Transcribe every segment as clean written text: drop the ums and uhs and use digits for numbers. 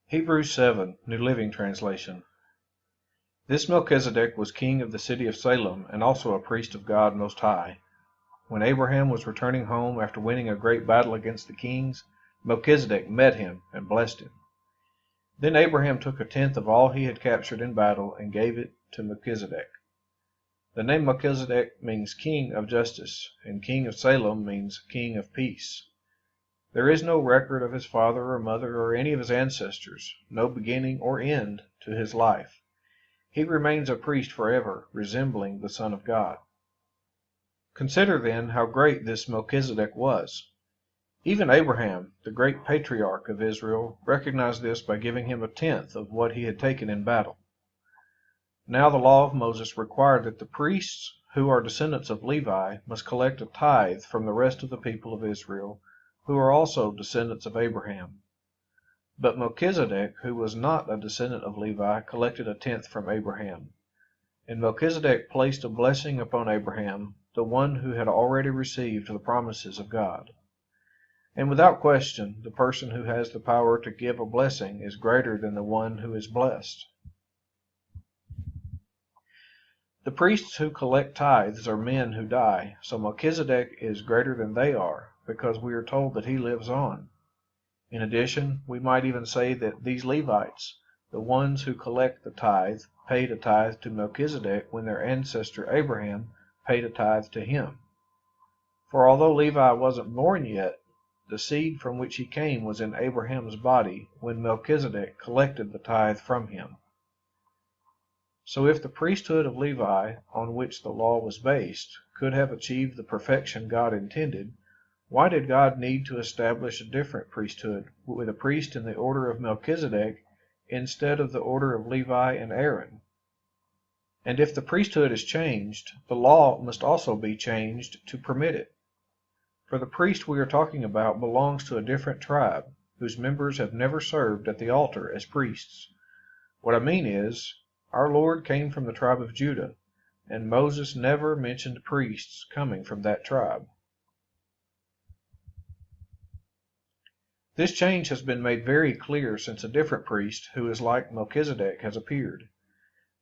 Hebrews 7, New Living Translation. This Melchizedek was king of the city of Salem and also a priest of God Most High. When Abraham was returning home after winning a great battle against the kings, Melchizedek met him and blessed him. Then Abraham took a tenth of all he had captured in battle and gave it to Melchizedek. The name Melchizedek means king of justice, and king of Salem means king of peace. There is no record of his father or mother or any of his ancestors, no beginning or end to his life. He remains a priest forever, resembling the Son of God. Consider then how great this Melchizedek was. Even Abraham, the great patriarch of Israel, recognized this by giving him a tenth of what he had taken in battle. Now the law of Moses required that the priests, who are descendants of Levi, must collect a tithe from the rest of the people of Israel, who are also descendants of Abraham. But Melchizedek, who was not a descendant of Levi, collected a tenth from Abraham. And Melchizedek placed a blessing upon Abraham, the one who had already received the promises of God. And without question, the person who has the power to give a blessing is greater than the one who is blessed. The priests who collect tithes are men who die, so Melchizedek is greater than they are, because we are told that he lives on. In addition, we might even say that these Levites, the ones who collect the tithe, paid a tithe to Melchizedek when their ancestor Abraham paid a tithe to him. For although Levi wasn't born yet, the seed from which he came was in Abraham's body when Melchizedek collected the tithe from him. So if the priesthood of Levi, on which the law was based, could have achieved the perfection God intended, why did God need to establish a different priesthood with a priest in the order of Melchizedek instead of the order of Levi and Aaron? And if the priesthood is changed, the law must also be changed to permit it. For the priest we are talking about belongs to a different tribe, whose members have never served at the altar as priests. What I mean is, our Lord came from the tribe of Judah, and Moses never mentioned priests coming from that tribe. This change has been made very clear since a different priest, who is like Melchizedek, has appeared.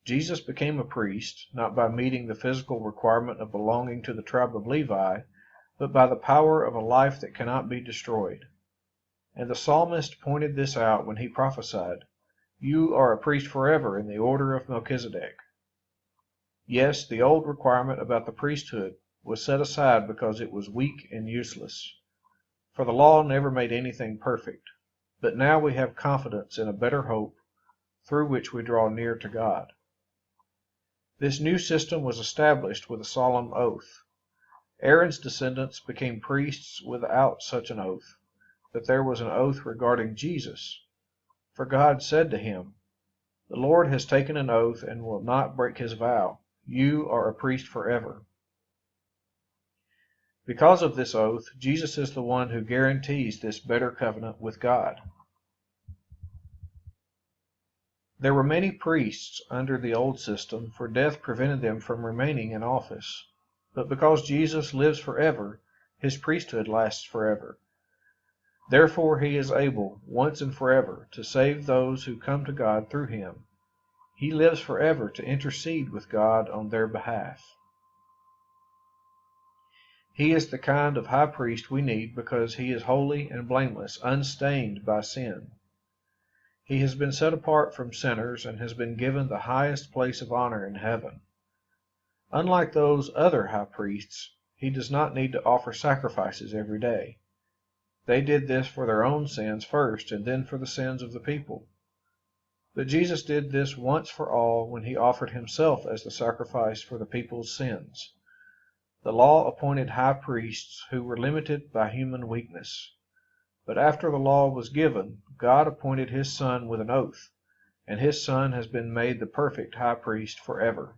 Jesus became a priest, not by meeting the physical requirement of belonging to the tribe of Levi, but by the power of a life that cannot be destroyed. And the psalmist pointed this out when he prophesied, "You are a priest forever in the order of Melchizedek." Yes, the old requirement about the priesthood was set aside because it was weak and useless. For the law never made anything perfect, but now we have confidence in a better hope, through which we draw near to God. This new system was established with a solemn oath. Aaron's descendants became priests without such an oath, but there was an oath regarding Jesus. For God said to him, "The Lord has taken an oath and will not break his vow. You are a priest forever." Because of this oath, Jesus is the one who guarantees this better covenant with God. There were many priests under the old system, for death prevented them from remaining in office. But because Jesus lives forever, his priesthood lasts forever. Therefore he is able, once and forever, to save those who come to God through him. He lives forever to intercede with God on their behalf. He is the kind of high priest we need because he is holy and blameless, unstained by sin. He has been set apart from sinners and has been given the highest place of honor in heaven. Unlike those other high priests, he does not need to offer sacrifices every day. They did this for their own sins first and then for the sins of the people. But Jesus did this once for all when he offered himself as the sacrifice for the people's sins. The law appointed high priests who were limited by human weakness. But after the law was given, God appointed his Son with an oath, and his Son has been made the perfect high priest forever.